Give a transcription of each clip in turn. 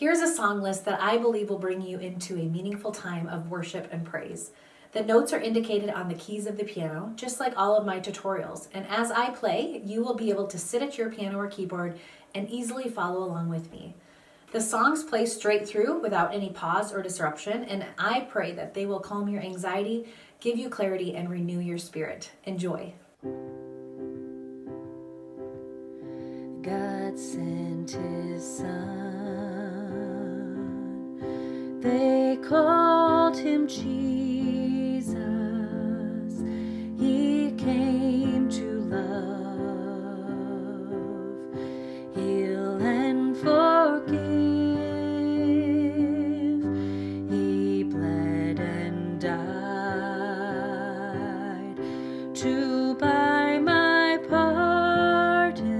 Here's a song list that I believe will bring you into a meaningful time of worship and praise. The notes are indicated on the keys of the piano, just like all of my tutorials. And as I play, you will be able to sit at your piano or keyboard and easily follow along with me. The songs play straight through without any pause or disruption, and I pray that they will calm your anxiety, give you clarity, and renew your spirit. Enjoy. God sent his son. They called him Jesus. He came to love, heal and forgive. He bled and died to buy my pardon.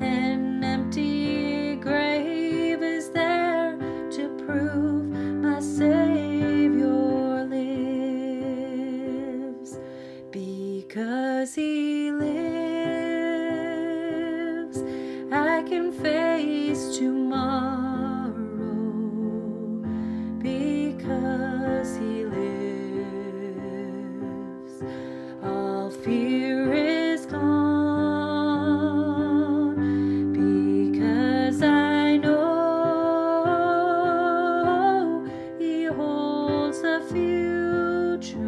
An empty grave is there to prove my Savior lives. Because he lives, I can face tomorrow. Because he lives, all fear is gone. Because I know he holds the future,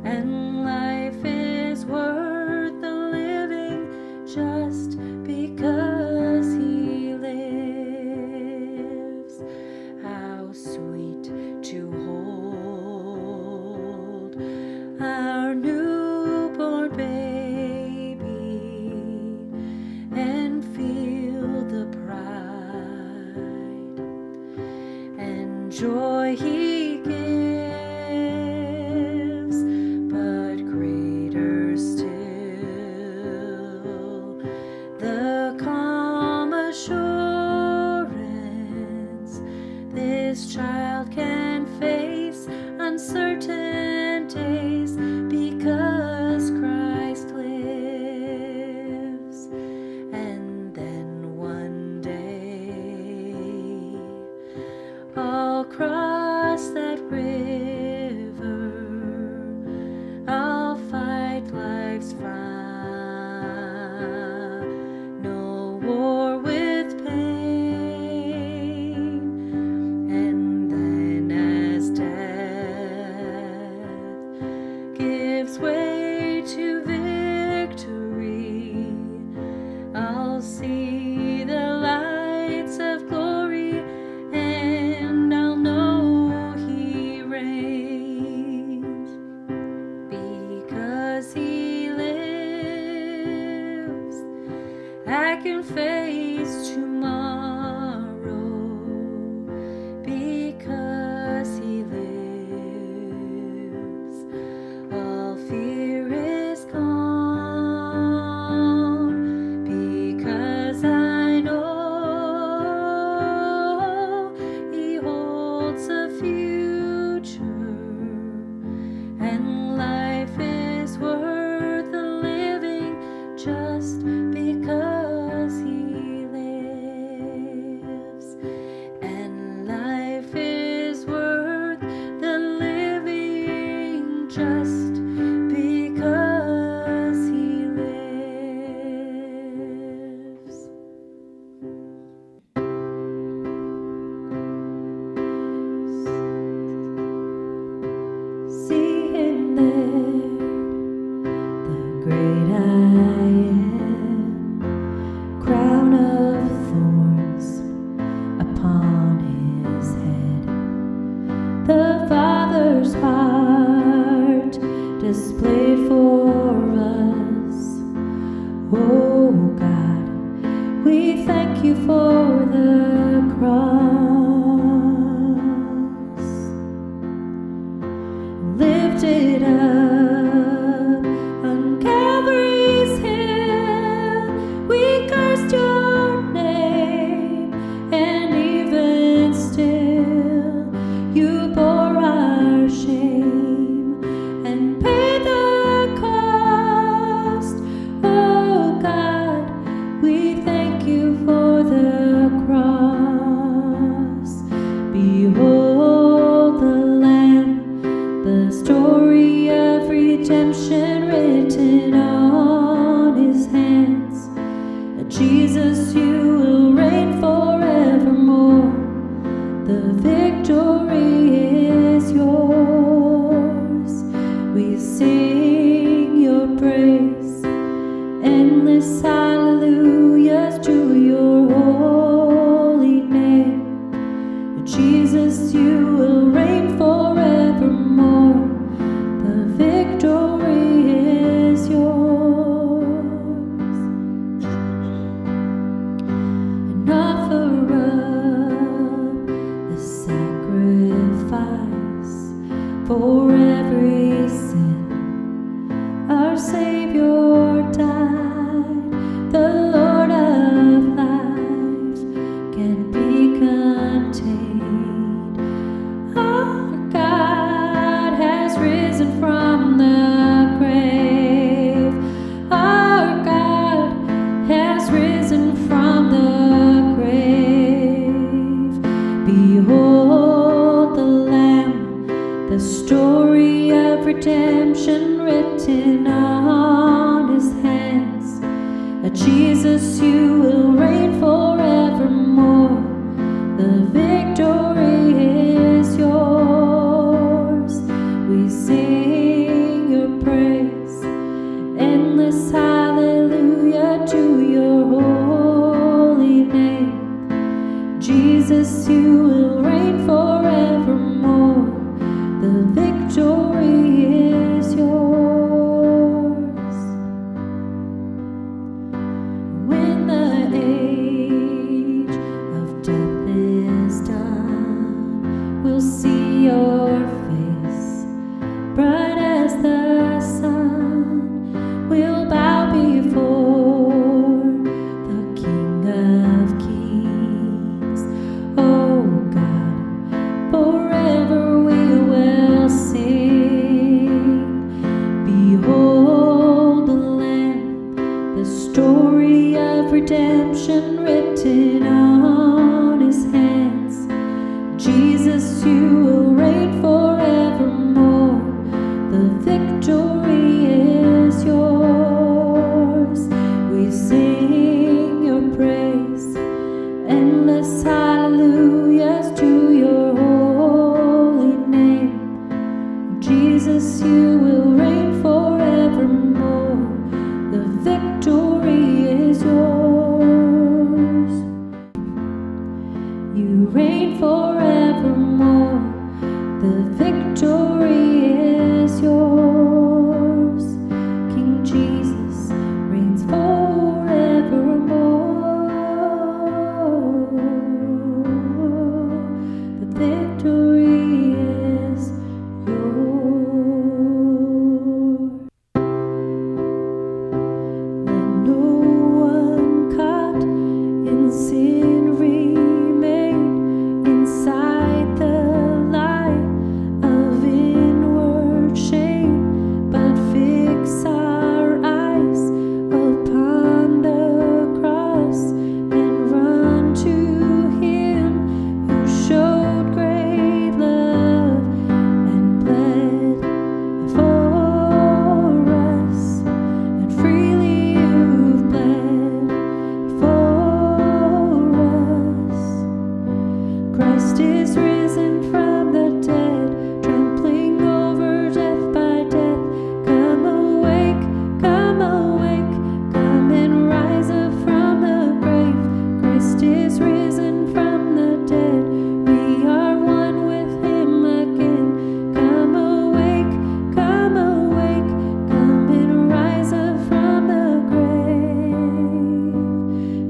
and life is worth the living just because he lives. How sweet to hold our newborn baby and feel the pride and joy he gives, but greater still the calm assurance this child can face uncertain days because Christ lives. And then one day I'll cross that river, I'll fight life's fight, no war with pain. redemption written on his hands. Jesus, you will reign forevermore. The victory is yours. We sing your praise, endless hallelujah to your holy name. Jesus, you will reign forevermore. The victory is yours. When the age of death is done, we'll see your face, bright as the sun. We'll bow before the King of Kings. Oh God, forever we will sing. Behold the Lamb, the story of redemption written on his hands. Jesus, you will reign forevermore. The victory is yours. We sing your praise, endless hallelujahs to your holy name. Jesus, you will reign forevermore. The victory is yours. You reign forevermore. The victory is yours. King Jesus reigns forevermore. The victory is yours. Let no one caught in sin remain inside the lie of inward shame, but fix our eyes upon the cross and run to him who showed great love and bled for us, and freely you've bled for us. Christ is risen from the dead, trampling over death by death. Come awake, come awake, come and rise up from the grave. Christ is risen from the dead, we are one with him again. Come awake, come awake, come and rise up from the grave.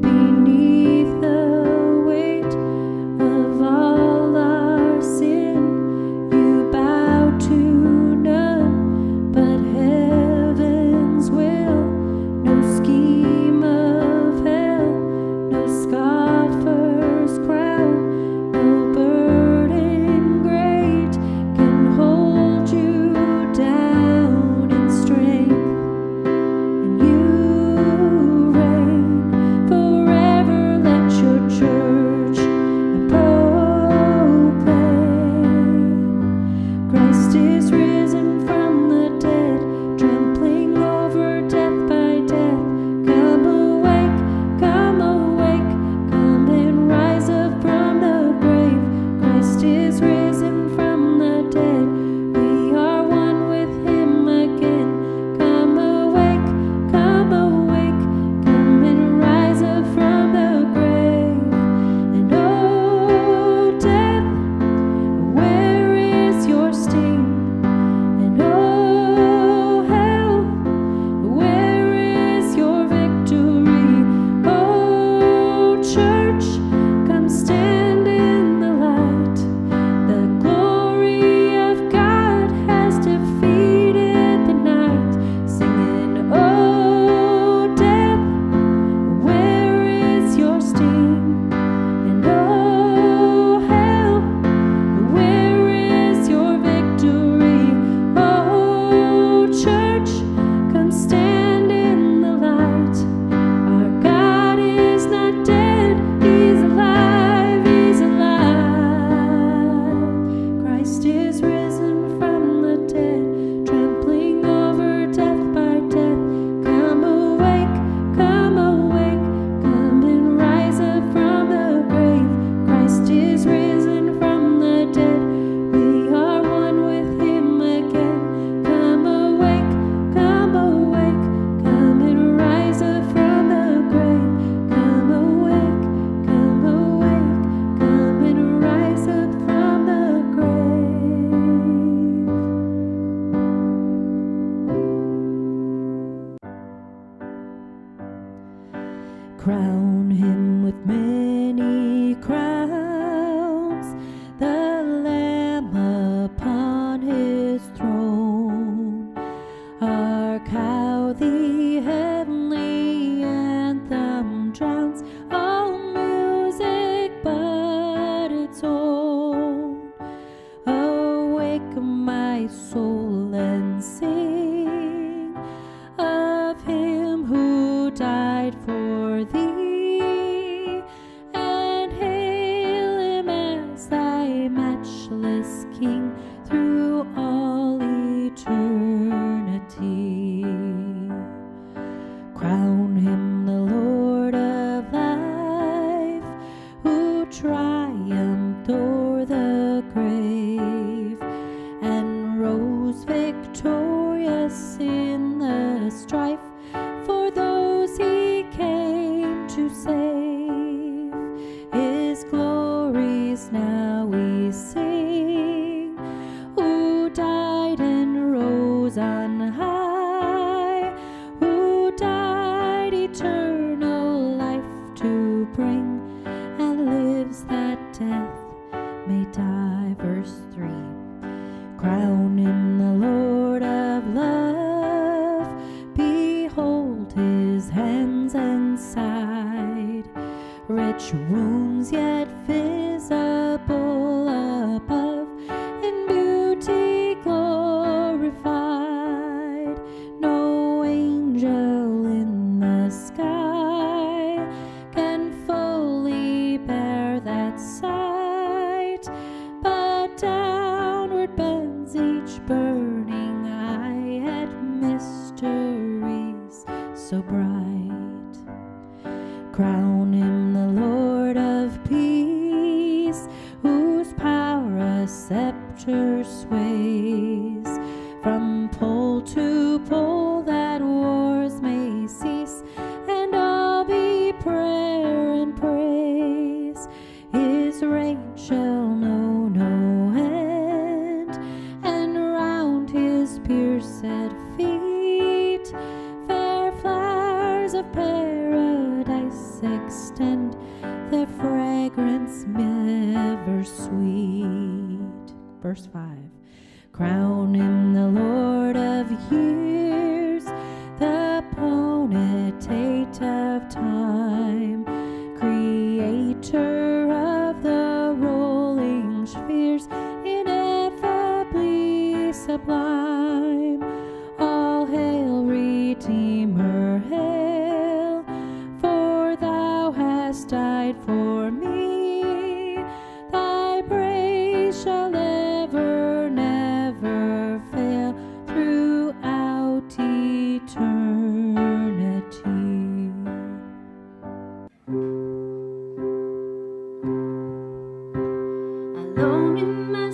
Beneath the weight of all our sin, you bow to none but heaven's will. No scheme of hell, no scoffer's crown. triumphed o'er the grave and rose victorious in the strife for those he came to save. His glories now we sing, who died and rose on high, who died eternal life to bring, and lives that death may die. Verse 3. Crown him the Lord of love, behold his hands and side, rich wounds yet visible above, in beauty glorified. No angel in the sky can fully bear that sight, but downward bends each burning eye at mysteries so bright. Crown him the Lord of peace, whose power a scepter sways, from pole to pole that wars may cease, and all be prayer and praise. His reign shall know no end, and round his pierced feet fair flowers of paradise extend, their fragrance ever sweet. Verse 5. Crown him the Lord of years, the potentate of time, creator of the rolling spheres, ineffably sublime. All hail, Redeemer, hail, for thou hast died for me. Thy praise shall ever, never fail throughout eternity. Alone in my